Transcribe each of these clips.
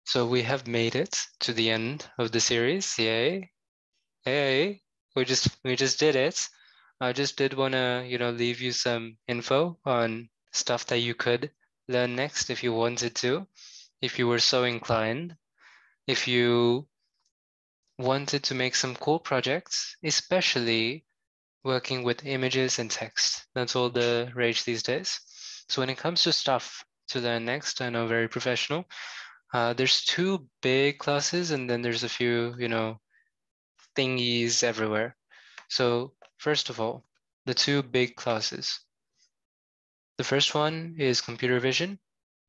So we have made it to the end of the series. Yay. Hey, we just did it. I just did want to, leave you some info on stuff that you could learn next if you wanted to, if you were so inclined, if you wanted to make some cool projects, especially working with images and text. That's all the rage these days. So when it comes to stuff to learn next, I know very professional. There's two big classes, and then there's a few, thingies everywhere. So first of all, the two big classes. The first one is computer vision,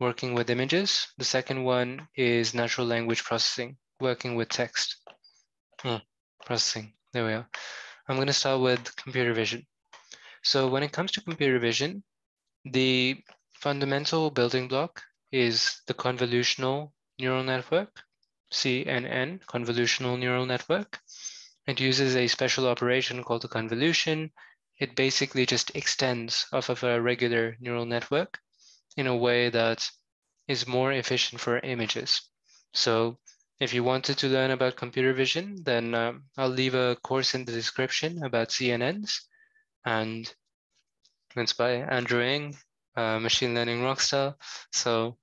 working with images. The second one is natural language processing, working with text. Processing, there we are. I'm going to start with computer vision. So when it comes to computer vision, the fundamental building block is the convolutional neural network, CNN, convolutional neural network. It uses a special operation called the convolution. It basically just extends off of a regular neural network in a way that is more efficient for images. So if you wanted to learn about computer vision, then I'll leave a course in the description about CNNs, and it's by Andrew Ng, machine learning rockstar. So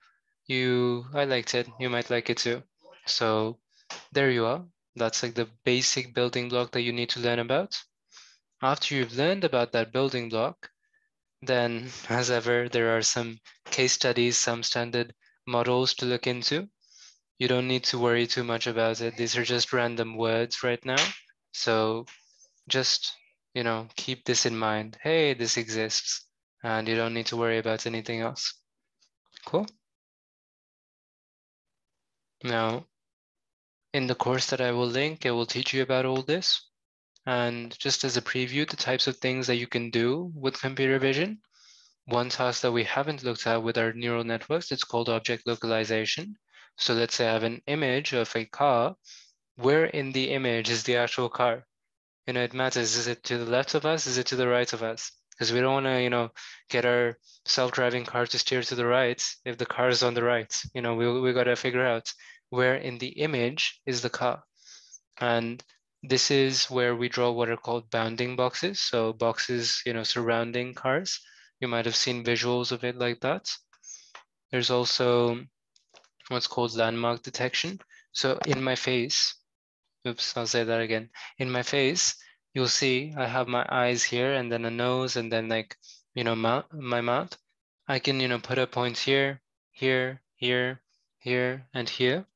I liked it. You might like it too. So there you are. That's like the basic building block that you need to learn about. After you've learned about that building block, then as ever, there are some case studies, some standard models to look into. You don't need to worry too much about it. These are just random words right now. So just, keep this in mind. Hey, this exists, and you don't need to worry about anything else. Cool. Now, in the course that I will link, it will teach you about all this. And just as a preview, the types of things that you can do with computer vision. One task that we haven't looked at with our neural networks, it's called object localization. So let's say I have an image of a car. Where in the image is the actual car? It matters. Is it to the left of us? Is it to the right of us? Because we don't want to, get our self-driving car to steer to the right if the car is on the right. We got to figure out where in the image is the car. And this is where we draw what are called bounding boxes. So boxes, surrounding cars. You might have seen visuals of it like that. There's also what's called landmark detection. So in my face, oops, I'll say that again. In my face, you'll see I have my eyes here and then a nose and then my mouth. I can, put a point here, here, here, here, and here.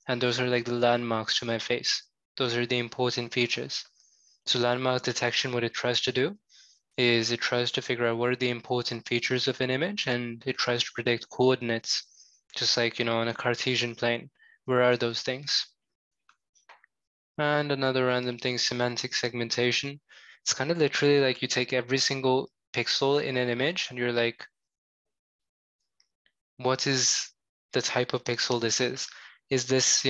And those are like the landmarks to my face. Those are the important features. So landmark detection, what it tries to do is it tries to figure out what are the important features of an image, and it tries to predict coordinates, just like, on a Cartesian plane. Where are those things? And another random thing, semantic segmentation. It's kind of literally like you take every single pixel in an image and you're like, what is the type of pixel this is? Is this,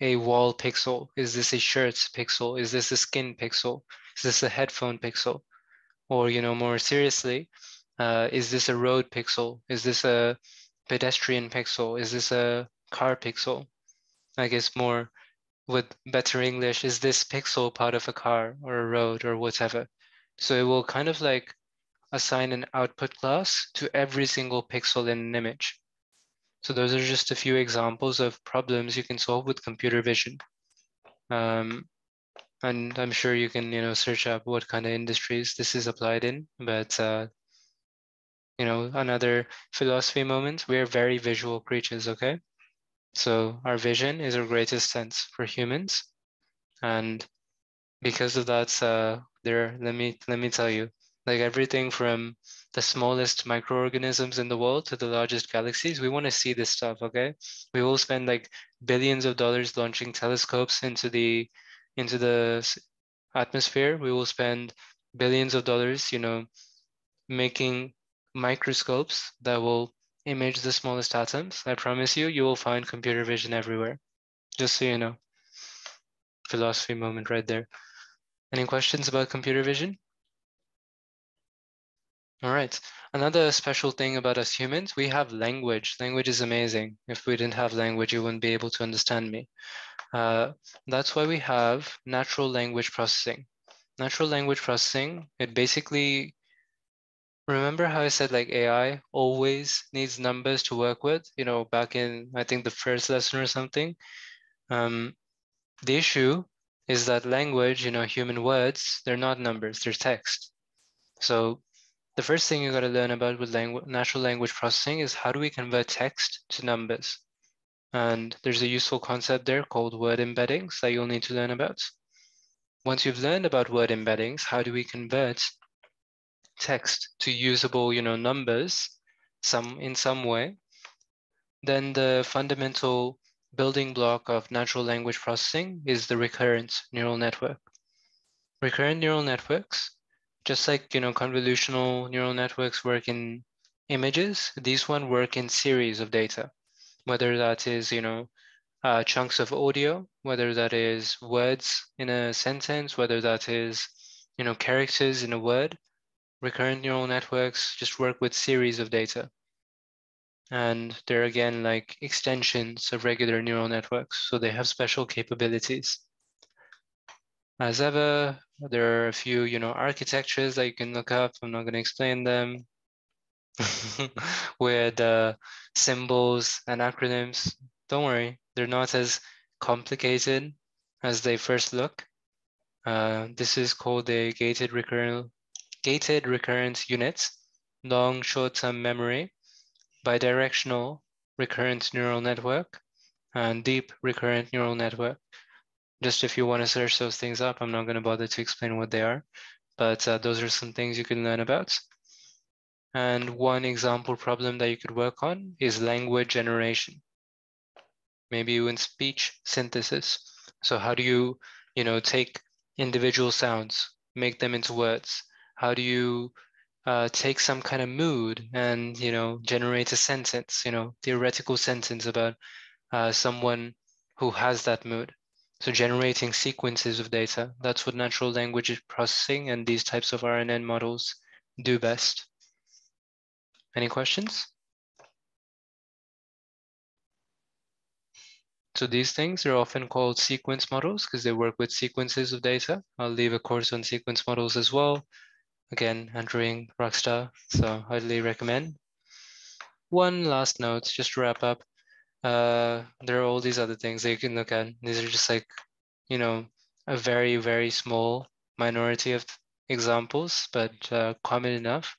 a wall pixel? Is this a shirt pixel? Is this a skin pixel? Is this a headphone pixel? Or, more seriously, is this a road pixel? Is this a pedestrian pixel? Is this a car pixel? I guess more with better English, is this pixel part of a car or a road or whatever? So it will kind of like assign an output class to every single pixel in an image. So those are just a few examples of problems you can solve with computer vision. And I'm sure you can, search up what kind of industries this is applied in, but another philosophy moment, we're very visual creatures, okay? So our vision is our greatest sense for humans. And because of that, let me tell you, like everything from the smallest microorganisms in the world to the largest galaxies, we want to see this stuff, okay? We will spend like billions of dollars launching telescopes into the atmosphere. We will spend billions of dollars, making microscopes that will image the smallest atoms. I promise you, you will find computer vision everywhere. Just so you know. Philosophy moment right there. Any questions about computer vision? All right. Another special thing about us humans, we have language. Language is amazing. If we didn't have language, you wouldn't be able to understand me. That's why we have natural language processing. Natural language processing, it basically, remember how I said like AI always needs numbers to work with, back in, I think the first lesson or something. The issue is that language, human words, they're not numbers, they're text. So the first thing you got to learn about with natural language processing is how do we convert text to numbers? And there's a useful concept there called word embeddings that you'll need to learn about. Once you've learned about word embeddings, how do we convert text to usable, numbers in some way? Then the fundamental building block of natural language processing is the recurrent neural network. Recurrent neural networks, just like convolutional neural networks work in images, these one work in series of data, whether that is chunks of audio, whether that is words in a sentence, whether that is characters in a word. Recurrent neural networks just work with series of data, and they're again like extensions of regular neural networks, so they have special capabilities. As ever, there are a few, architectures that you can look up. I'm not going to explain them. With symbols and acronyms. Don't worry, they're not as complicated as they first look. This is called a gated recurrent unit, long short-term memory, bidirectional recurrent neural network, and deep recurrent neural network. Just if you want to search those things up, I'm not going to bother to explain what they are, but those are some things you can learn about. And one example problem that you could work on is language generation, maybe even speech synthesis. So how do you, take individual sounds, make them into words? How do you take some kind of mood and, generate a sentence, theoretical sentence about someone who has that mood? So generating sequences of data, that's what natural language processing and these types of RNN models do best. Any questions? So these things are often called sequence models because they work with sequences of data. I'll leave a course on sequence models as well. Again, entering Rockstar, so highly recommend. One last note, just to wrap up. There are all these other things that you can look at. These are just like, a very, very small minority of examples, but common enough.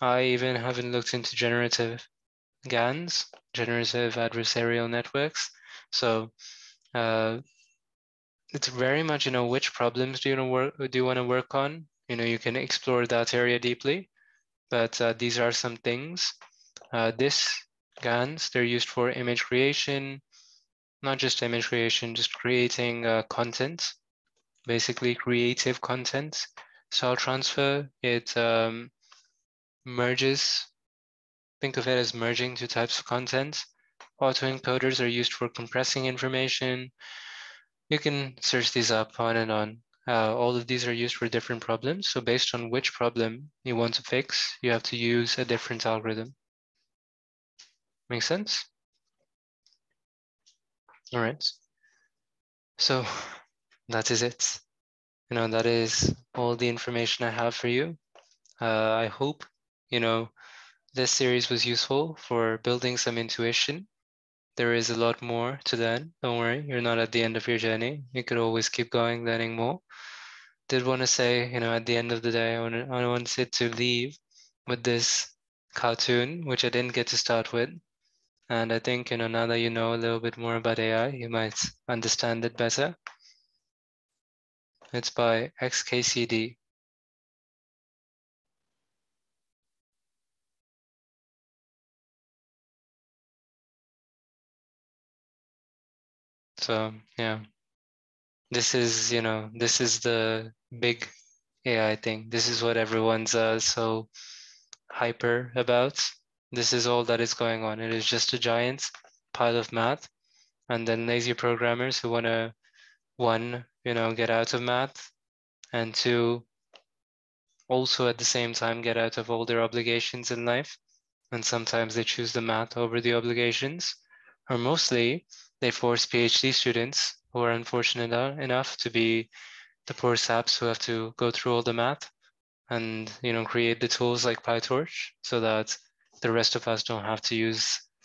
I even haven't looked into generative GANs, generative adversarial networks. So it's very much, which problems do you want to work on? You can explore that area deeply, but these are some things. This GANs, they're used for image creation, not just image creation, just creating content, basically creative content. Style transfer, it merges, think of it as merging two types of content. Autoencoders are used for compressing information. You can search these up on and on. All of these are used for different problems. So based on which problem you want to fix, you have to use a different algorithm. Make sense? All right. So that is it. That is all the information I have for you. I hope, this series was useful for building some intuition. There is a lot more to learn. Don't worry, you're not at the end of your journey. You could always keep going, learning more. Did want to say, at the end of the day, I wanted to leave with this cartoon, which I didn't get to start with. And I think, now that you know a little bit more about AI, you might understand it better. It's by XKCD. So yeah, this is, this is the big AI thing. This is what everyone's so hyper about. This is all that is going on. It is just a giant pile of math, and then lazy programmers who want to, one, get out of math, and two, also at the same time get out of all their obligations in life. And sometimes they choose the math over the obligations, or mostly they force PhD students who are unfortunate enough to be the poor saps who have to go through all the math and create the tools like PyTorch so that the rest of us don't have to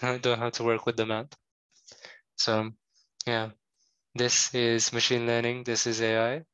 don't have to work with the math. So yeah, this is machine learning, this is AI.